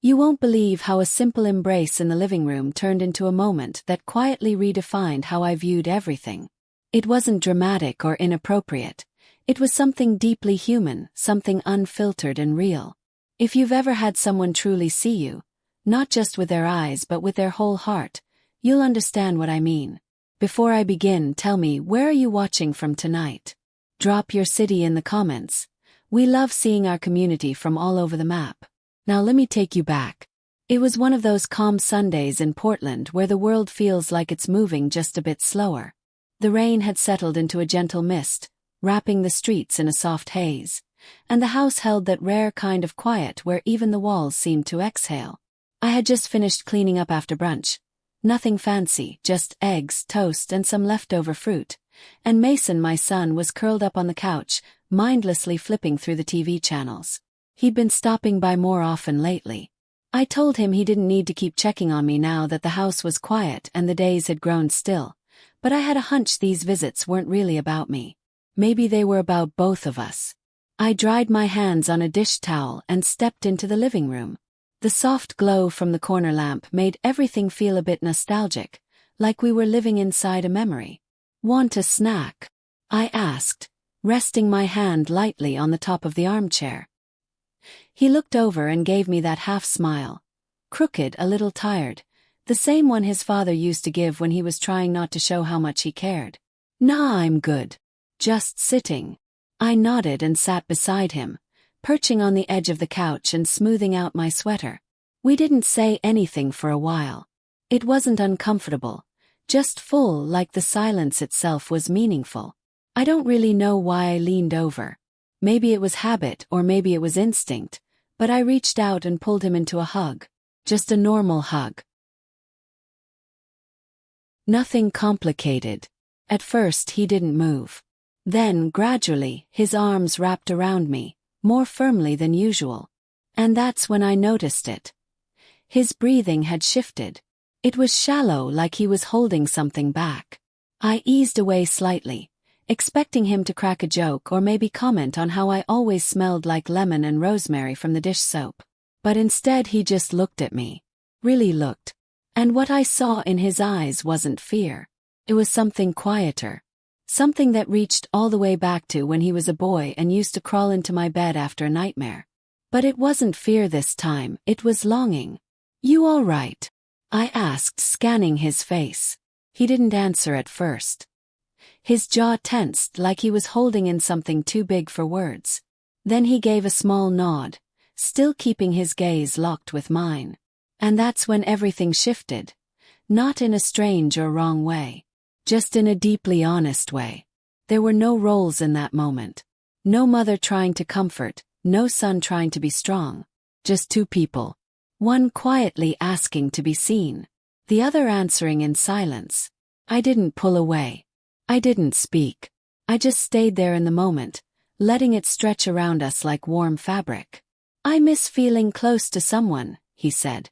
You won't believe how a simple embrace in the living room turned into a moment that quietly redefined how I viewed everything. It wasn't dramatic or inappropriate. It was something deeply human, something unfiltered and real. If you've ever had someone truly see you, not just with their eyes but with their whole heart, you'll understand what I mean. Before I begin, tell me, where are you watching from tonight? Drop your city in the comments. We love seeing our community from all over the map. Now let me take you back. It was one of those calm Sundays in Portland where the world feels like it's moving just a bit slower. The rain had settled into a gentle mist, wrapping the streets in a soft haze, and the house held that rare kind of quiet where even the walls seemed to exhale. I had just finished cleaning up after brunch. Nothing fancy, just eggs, toast, and some leftover fruit. And Mason, my son, was curled up on the couch, mindlessly flipping through the TV channels. He'd been stopping by more often lately. I told him he didn't need to keep checking on me now that the house was quiet and the days had grown still. But I had a hunch these visits weren't really about me. Maybe they were about both of us. I dried my hands on a dish towel and stepped into the living room. The soft glow from the corner lamp made everything feel a bit nostalgic, like we were living inside a memory. Want a snack? I asked, resting my hand lightly on the top of the armchair. He looked over and gave me that half smile. Crooked, a little tired. The same one his father used to give when he was trying not to show how much he cared. Nah, I'm good. Just sitting. I nodded and sat beside him, perching on the edge of the couch and smoothing out my sweater. We didn't say anything for a while. It wasn't uncomfortable, just full, like the silence itself was meaningful. I don't really know why I leaned over. Maybe it was habit or maybe it was instinct, but I reached out and pulled him into a hug. Just a normal hug. Nothing complicated. At first he didn't move. Then, gradually, his arms wrapped around me, more firmly than usual. And that's when I noticed it. His breathing had shifted. It was shallow, like he was holding something back. I eased away slightly, expecting him to crack a joke or maybe comment on how I always smelled like lemon and rosemary from the dish soap. But instead he just looked at me. Really looked. And what I saw in his eyes wasn't fear. It was something quieter. Something that reached all the way back to when he was a boy and used to crawl into my bed after a nightmare. But it wasn't fear this time, it was longing. You all right? I asked, scanning his face. He didn't answer at first. His jaw tensed like he was holding in something too big for words. Then he gave a small nod, still keeping his gaze locked with mine. And that's when everything shifted. Not in a strange or wrong way. Just in a deeply honest way. There were no roles in that moment. No mother trying to comfort, no son trying to be strong. Just two people. One quietly asking to be seen. The other answering in silence. I didn't pull away. I didn't speak. I just stayed there in the moment, letting it stretch around us like warm fabric. I miss feeling close to someone, he said.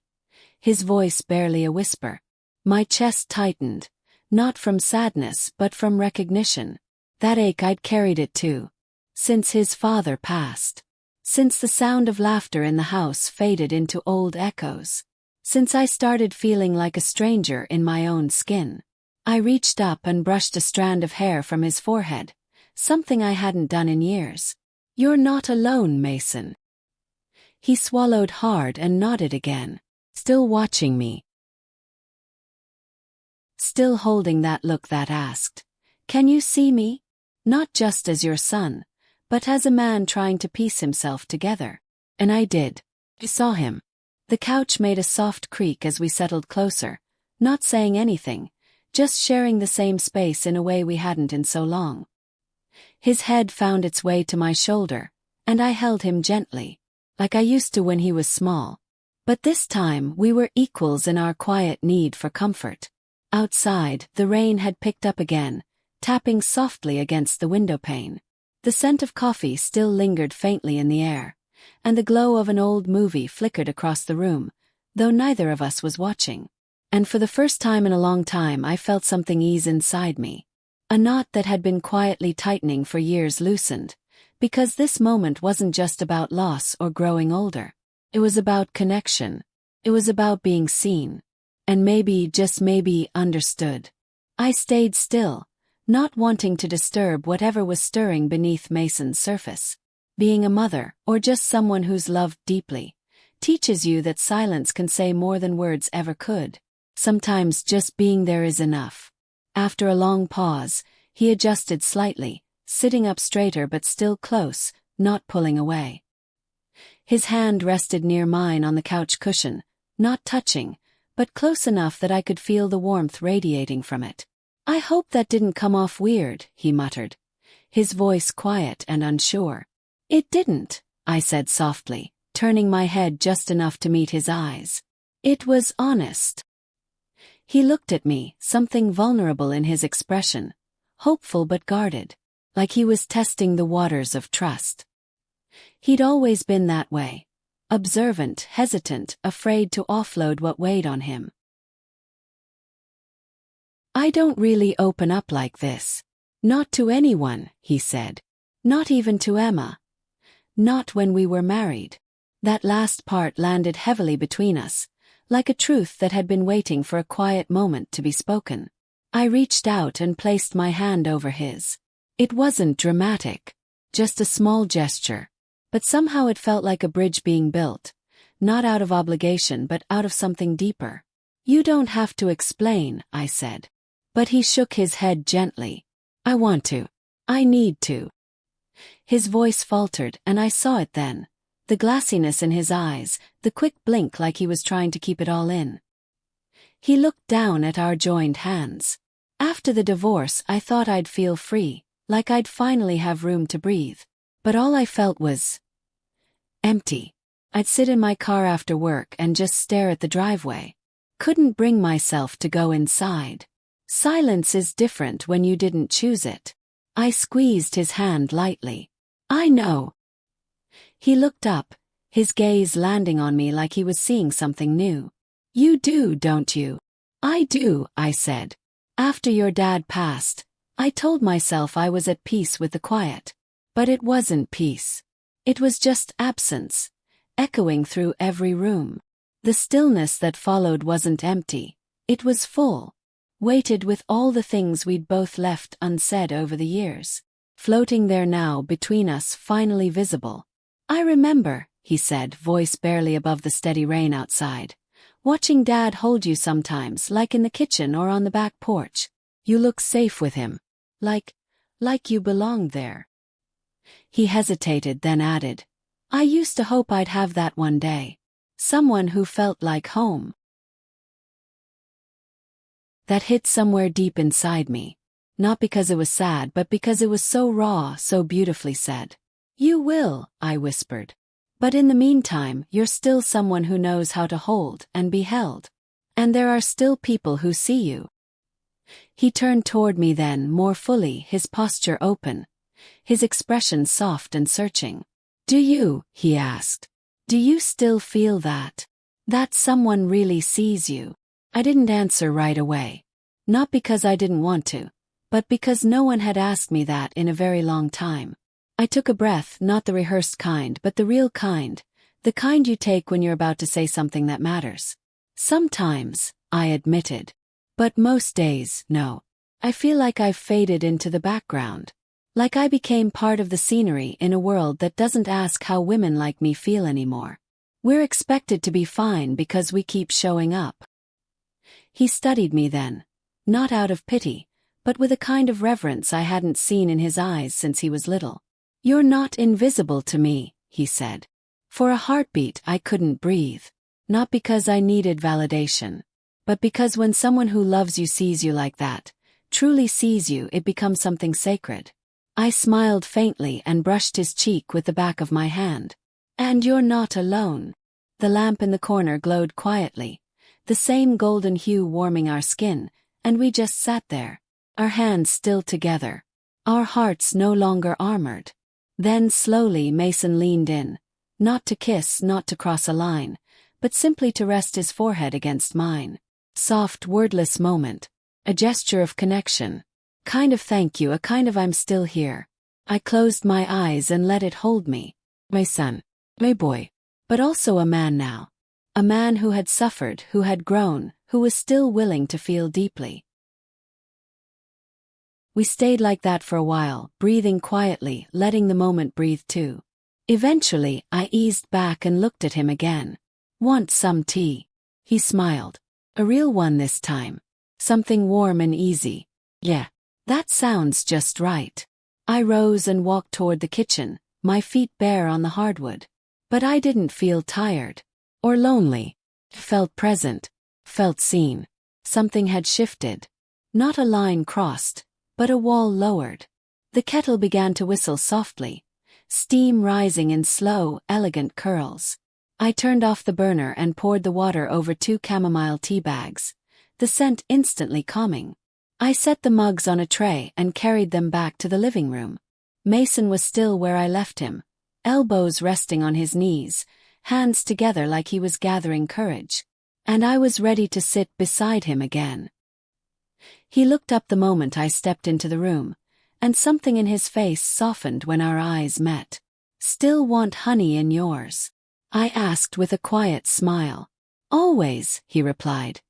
His voice barely a whisper. My chest tightened. Not from sadness but from recognition. That ache, I'd carried it too. Since his father passed. Since the sound of laughter in the house faded into old echoes. Since I started feeling like a stranger in my own skin. I reached up and brushed a strand of hair from his forehead. Something I hadn't done in years. You're not alone, Mason. He swallowed hard and nodded again. Still watching me. Still holding that look that asked, "Can you see me?" Not just as your son, but as a man trying to piece himself together. And I did. I saw him. The couch made a soft creak as we settled closer, not saying anything, just sharing the same space in a way we hadn't in so long. His head found its way to my shoulder, and I held him gently, like I used to when he was small. But this time we were equals in our quiet need for comfort. Outside, the rain had picked up again, tapping softly against the windowpane. The scent of coffee still lingered faintly in the air, and the glow of an old movie flickered across the room, though neither of us was watching. And for the first time in a long time I felt something ease inside me. A knot that had been quietly tightening for years loosened, because this moment wasn't just about loss or growing older. It was about connection. It was about being seen. And maybe, just maybe, understood. I stayed still, not wanting to disturb whatever was stirring beneath Mason's surface. Being a mother, or just someone who's loved deeply, teaches you that silence can say more than words ever could. Sometimes just being there is enough. After a long pause, he adjusted slightly, sitting up straighter but still close, not pulling away. His hand rested near mine on the couch cushion, not touching, but close enough that I could feel the warmth radiating from it. "I hope that didn't come off weird," he muttered, his voice quiet and unsure. "It didn't," I said softly, turning my head just enough to meet his eyes. "It was honest." He looked at me, something vulnerable in his expression, hopeful but guarded, like he was testing the waters of trust. He'd always been that way, observant, hesitant, afraid to offload what weighed on him. "I don't really open up like this. Not to anyone," he said. "Not even to Emma. Not when we were married." That last part landed heavily between us, like a truth that had been waiting for a quiet moment to be spoken. I reached out and placed my hand over his. It wasn't dramatic, just a small gesture, but somehow it felt like a bridge being built, not out of obligation but out of something deeper. "You don't have to explain," I said. But he shook his head gently. "I want to. I need to." His voice faltered, and I saw it then. The glassiness in his eyes, the quick blink like he was trying to keep it all in. He looked down at our joined hands. After the divorce, I thought I'd feel free, like I'd finally have room to breathe. But all I felt was empty. I'd sit in my car after work and just stare at the driveway. Couldn't bring myself to go inside. Silence is different when you didn't choose it. I squeezed his hand lightly. "I know." He looked up, his gaze landing on me like he was seeing something new. "You do, don't you?" "I do," I said. "After your dad passed, I told myself I was at peace with the quiet. But it wasn't peace. It was just absence, echoing through every room. The stillness that followed wasn't empty. It was full, weighted with all the things we'd both left unsaid over the years, floating there now between us, finally visible. "I remember," he said, voice barely above the steady rain outside, "watching Dad hold you sometimes, like in the kitchen or on the back porch. You look safe with him. Like you belonged there." He hesitated, then added, "I used to hope I'd have that one day. Someone who felt like home." That hit somewhere deep inside me. Not because it was sad, but because it was so raw, so beautifully said. "You will," I whispered. "But in the meantime, you're still someone who knows how to hold and be held. And there are still people who see you." He turned toward me then, more fully, his posture open, his expression soft and searching. "Do you," he asked, "do you still feel that? That someone really sees you?" I didn't answer right away. Not because I didn't want to, but because no one had asked me that in a very long time. I took a breath, not the rehearsed kind, but the real kind, the kind you take when you're about to say something that matters. "Sometimes," I admitted. "But most days, no. I feel like I've faded into the background. Like I became part of the scenery in a world that doesn't ask how women like me feel anymore. We're expected to be fine because we keep showing up." He studied me then, not out of pity, but with a kind of reverence I hadn't seen in his eyes since he was little. "You're not invisible to me," he said. For a heartbeat I couldn't breathe. Not because I needed validation, but because when someone who loves you sees you like that, truly sees you, it becomes something sacred. I smiled faintly and brushed his cheek with the back of my hand. "And you're not alone." The lamp in the corner glowed quietly, the same golden hue warming our skin, and we just sat there, our hands still together, our hearts no longer armored. Then slowly Mason leaned in, not to kiss, not to cross a line, but simply to rest his forehead against mine. Soft, wordless moment, a gesture of connection. Kind of thank you, a kind of I'm still here. I closed my eyes and let it hold me. "My son. My boy." but also a man now. A man who had suffered, who had grown, who was still willing to feel deeply. We stayed like that for a while, breathing quietly, letting the moment breathe too. Eventually, I eased back and looked at him again. "Want some tea?" He smiled. "A real one this time. Something warm and easy." "Yeah, that sounds just right." I rose and walked toward the kitchen, my feet bare on the hardwood. But I didn't feel tired. Or lonely. Felt present. Felt seen. Something had shifted. Not a line crossed, but a wall lowered. The kettle began to whistle softly, steam rising in slow, elegant curls. I turned off the burner and poured the water over 2 chamomile tea bags, the scent instantly calming. I set the mugs on a tray and carried them back to the living room. Mason was still where I left him, elbows resting on his knees, hands together like he was gathering courage. And I was ready to sit beside him again. He looked up the moment I stepped into the room, and something in his face softened when our eyes met. "Still want honey in yours?" I asked with a quiet smile. "Always," he replied,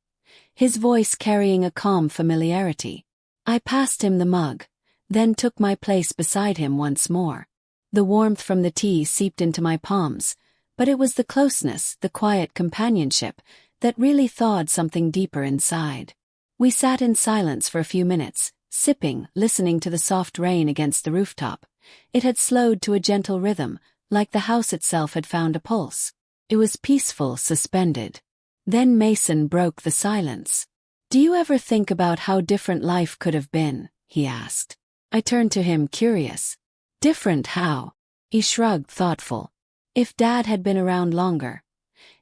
his voice carrying a calm familiarity. I passed him the mug, then took my place beside him once more. The warmth from the tea seeped into my palms, but it was the closeness, the quiet companionship, that really thawed something deeper inside. We sat in silence for a few minutes, sipping, listening to the soft rain against the rooftop. It had slowed to a gentle rhythm, like the house itself had found a pulse. It was peaceful, suspended. Then Mason broke the silence. "Do you ever think about how different life could have been?" he asked. I turned to him, curious. "Different how?" He shrugged, thoughtful. "If Dad had been around longer.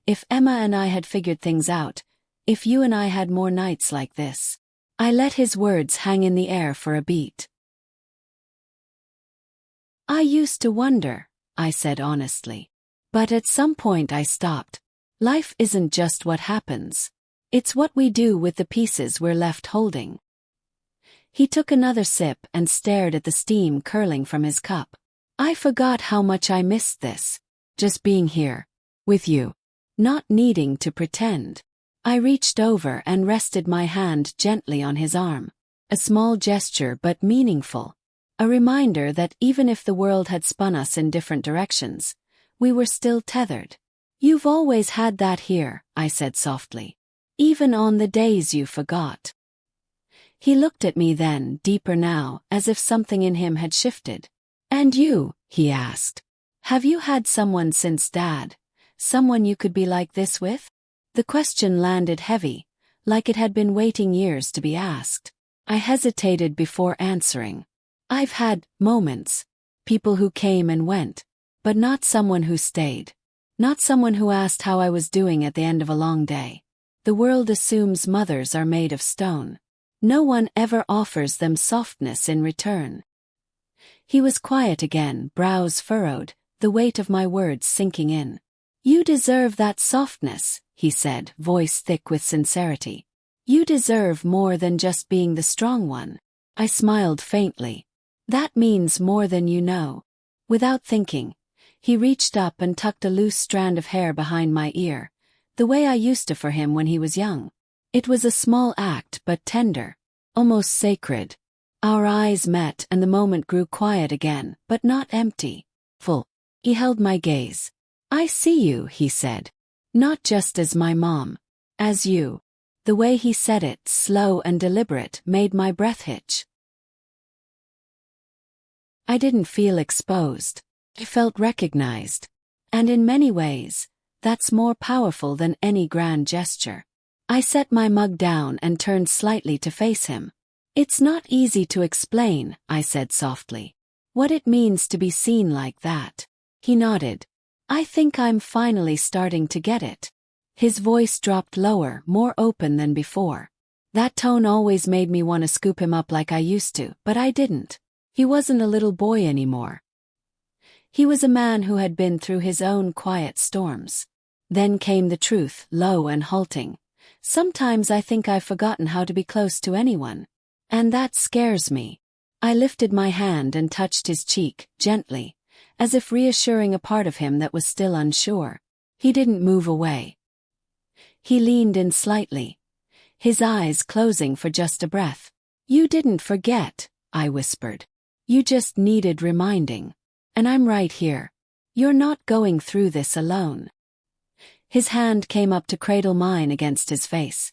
If Emma and I had figured things out. If you and I had more nights like this." I let his words hang in the air for a beat. "I used to wonder," I said honestly. "But at some point I stopped. Life isn't just what happens. It's what we do with the pieces we're left holding." He took another sip and stared at the steam curling from his cup. "I forgot how much I missed this. Just being here. With you. Not needing to pretend." I reached over and rested my hand gently on his arm. A small gesture but meaningful. A reminder that even if the world had spun us in different directions, we were still tethered. "You've always had that here," I said softly. "Even on the days you forgot." He looked at me then, deeper now, as if something in him had shifted. "And you?" he asked. "Have you had someone since Dad? Someone you could be like this with?" The question landed heavy, like it had been waiting years to be asked. I hesitated before answering. "I've had moments. People who came and went. But not someone who stayed. Not someone who asked how I was doing at the end of a long day. The world assumes mothers are made of stone. No one ever offers them softness in return." He was quiet again, brows furrowed, the weight of my words sinking in. "You deserve that softness," he said, voice thick with sincerity. "You deserve more than just being the strong one." I smiled faintly. "That means more than you know." Without thinking, he reached up and tucked a loose strand of hair behind my ear, the way I used to for him when he was young. It was a small act but tender, almost sacred. Our eyes met and the moment grew quiet again, but not empty. Full. He held my gaze. "I see you," he said. "Not just as my mom. As you." The way he said it, slow and deliberate, made my breath hitch. I didn't feel exposed. I felt recognized. And in many ways, that's more powerful than any grand gesture. I set my mug down and turned slightly to face him. "It's not easy to explain," I said softly. "What it means to be seen like that." He nodded. "I think I'm finally starting to get it." His voice dropped lower, more open than before. That tone always made me want to scoop him up like I used to, but I didn't. He wasn't a little boy anymore. He was a man who had been through his own quiet storms. Then came the truth, low and halting. "Sometimes I think I've forgotten how to be close to anyone. And that scares me." I lifted my hand and touched his cheek, gently, as if reassuring a part of him that was still unsure. He didn't move away. He leaned in slightly, his eyes closing for just a breath. "You didn't forget," I whispered. "You just needed reminding. And I'm right here. You're not going through this alone." His hand came up to cradle mine against his face,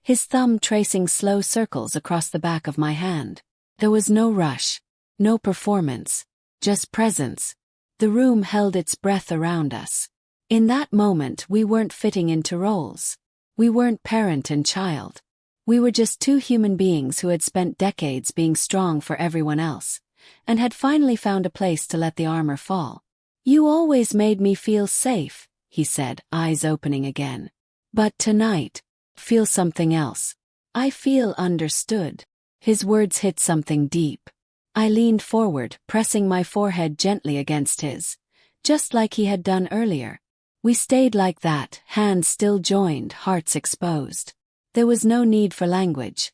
his thumb tracing slow circles across the back of my hand. There was no rush, no performance, just presence. The room held its breath around us. In that moment, we weren't fitting into roles. We weren't parent and child. We were just two human beings who had spent decades being strong for everyone else, and had finally found a place to let the armor fall. "You always made me feel safe," he said, eyes opening again. "But tonight, feel something else. I feel understood." His words hit something deep. I leaned forward, pressing my forehead gently against his, just like he had done earlier. We stayed like that, hands still joined, hearts exposed. There was no need for language.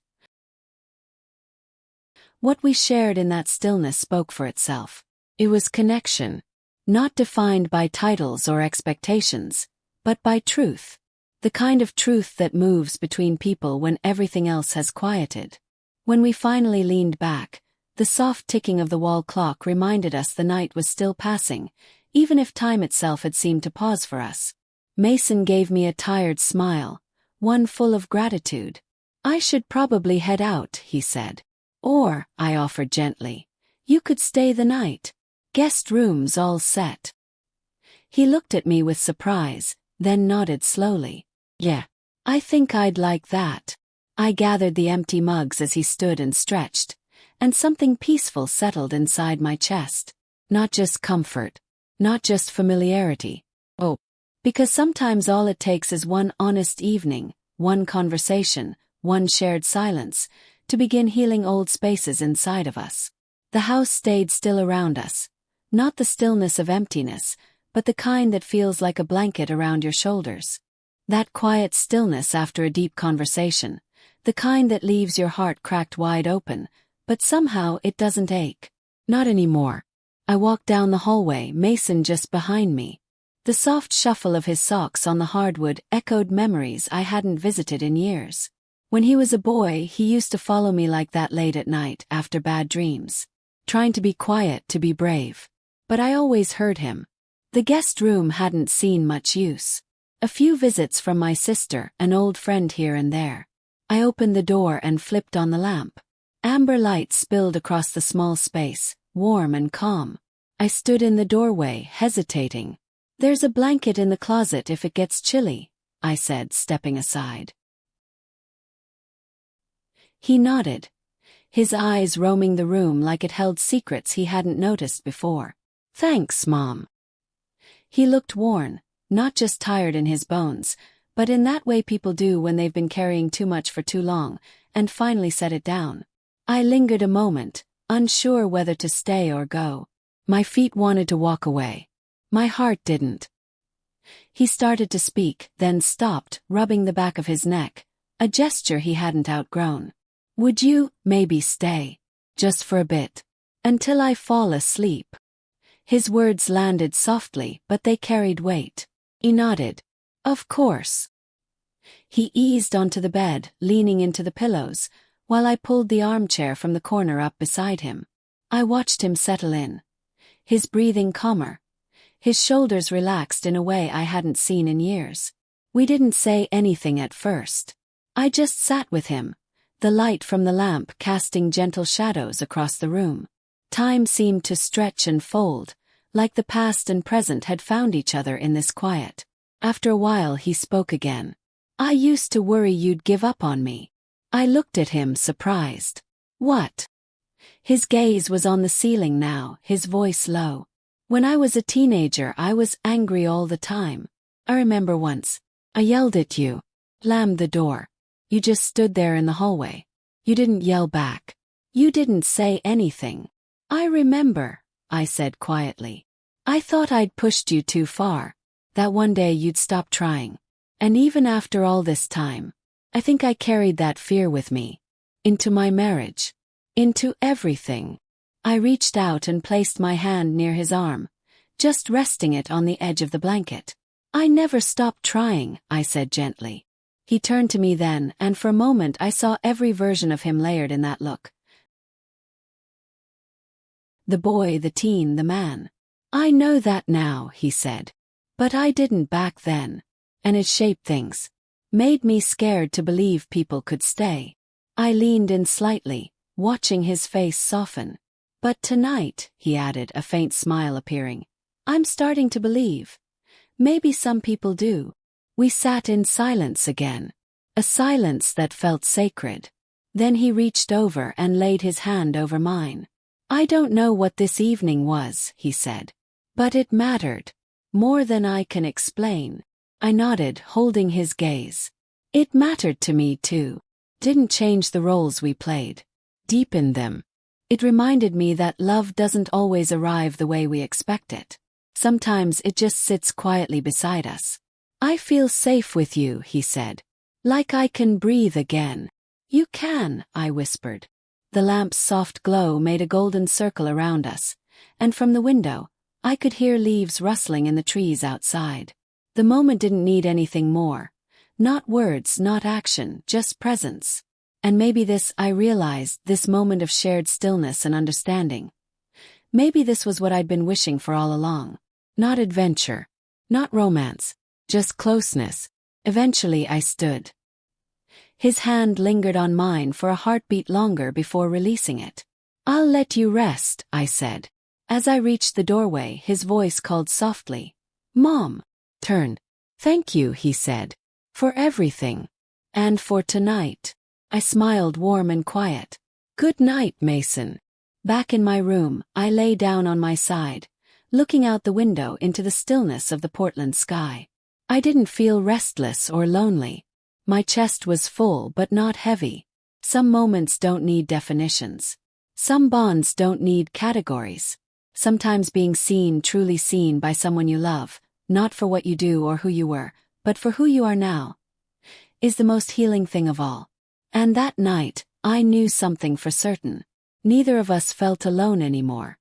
What we shared in that stillness spoke for itself. It was connection, not defined by titles or expectations, but by truth. The kind of truth that moves between people when everything else has quieted. When we finally leaned back, the soft ticking of the wall clock reminded us the night was still passing, even if time itself had seemed to pause for us. Mason gave me a tired smile, one full of gratitude. "I should probably head out," he said. "Or," I offered gently, "you could stay the night. Guest rooms all set." He looked at me with surprise, then nodded slowly. "Yeah, I think I'd like that." I gathered the empty mugs as he stood and stretched, and something peaceful settled inside my chest. Not just comfort, not just familiarity. Oh, because sometimes all it takes is one honest evening, one conversation, one shared silence, to begin healing old spaces inside of us. The house stayed still around us. Not the stillness of emptiness, but the kind that feels like a blanket around your shoulders. That quiet stillness after a deep conversation. The kind that leaves your heart cracked wide open, but somehow it doesn't ache. Not anymore. I walked down the hallway, Mason just behind me. The soft shuffle of his socks on the hardwood echoed memories I hadn't visited in years. When he was a boy, he used to follow me like that late at night after bad dreams, trying to be quiet, to be brave. But I always heard him. The guest room hadn't seen much use. A few visits from my sister, an old friend here and there. I opened the door and flipped on the lamp. Amber light spilled across the small space, warm and calm. I stood in the doorway, hesitating. "There's a blanket in the closet if it gets chilly," I said, stepping aside. He nodded, his eyes roaming the room like it held secrets he hadn't noticed before. "Thanks, Mom." He looked worn, not just tired in his bones, but in that way people do when they've been carrying too much for too long, and finally set it down. I lingered a moment, unsure whether to stay or go. My feet wanted to walk away. My heart didn't. He started to speak, then stopped, rubbing the back of his neck, a gesture he hadn't outgrown. "Would you, maybe stay? Just for a bit. Until I fall asleep?" His words landed softly, but they carried weight. He nodded. "Of course." He eased onto the bed, leaning into the pillows, while I pulled the armchair from the corner up beside him. I watched him settle in, his breathing calmer, his shoulders relaxed in a way I hadn't seen in years. We didn't say anything at first. I just sat with him, the light from the lamp casting gentle shadows across the room. Time seemed to stretch and fold, like the past and present had found each other in this quiet. After a while he spoke again. "I used to worry you'd give up on me." I looked at him, surprised. "What?" His gaze was on the ceiling now, his voice low. "When I was a teenager I was angry all the time. I remember once, I yelled at you, slammed the door. You just stood there in the hallway. You didn't yell back. You didn't say anything." "I remember," I said quietly. "I thought I'd pushed you too far. That one day you'd stop trying. And even after all this time, I think I carried that fear with me. Into my marriage. Into everything." I reached out and placed my hand near his arm, just resting it on the edge of the blanket. I never stopped trying, I said gently. He turned to me then, and for a moment I saw every version of him layered in that look. The boy, the teen, the man. I know that now, he said. But I didn't back then. And it shaped things. Made me scared to believe people could stay. I leaned in slightly, watching his face soften. But tonight, he added, a faint smile appearing, I'm starting to believe. Maybe some people do. We sat in silence again. A silence that felt sacred. Then he reached over and laid his hand over mine. I don't know what this evening was, he said. But it mattered. More than I can explain. I nodded, holding his gaze. It mattered to me too. Didn't change the roles we played. Deepened them. It reminded me that love doesn't always arrive the way we expect it. Sometimes it just sits quietly beside us. I feel safe with you, he said. Like I can breathe again. You can, I whispered. The lamp's soft glow made a golden circle around us, and from the window, I could hear leaves rustling in the trees outside. The moment didn't need anything more. Not words, not action, just presence. And maybe this, I realized, this moment of shared stillness and understanding. Maybe this was what I'd been wishing for all along. Not adventure. Not romance. Just closeness. Eventually I stood. His hand lingered on mine for a heartbeat longer before releasing it. I'll let you rest, I said. As I reached the doorway, his voice called softly. Mom. Turned. Thank you, he said. For everything. And for tonight. I smiled, warm and quiet. Good night, Mason. Back in my room, I lay down on my side, looking out the window into the stillness of the Portland sky. I didn't feel restless or lonely. My chest was full but not heavy. Some moments don't need definitions. Some bonds don't need categories. Sometimes being seen, truly seen by someone you love, not for what you do or who you were, but for who you are now, is the most healing thing of all. And that night, I knew something for certain. Neither of us felt alone anymore.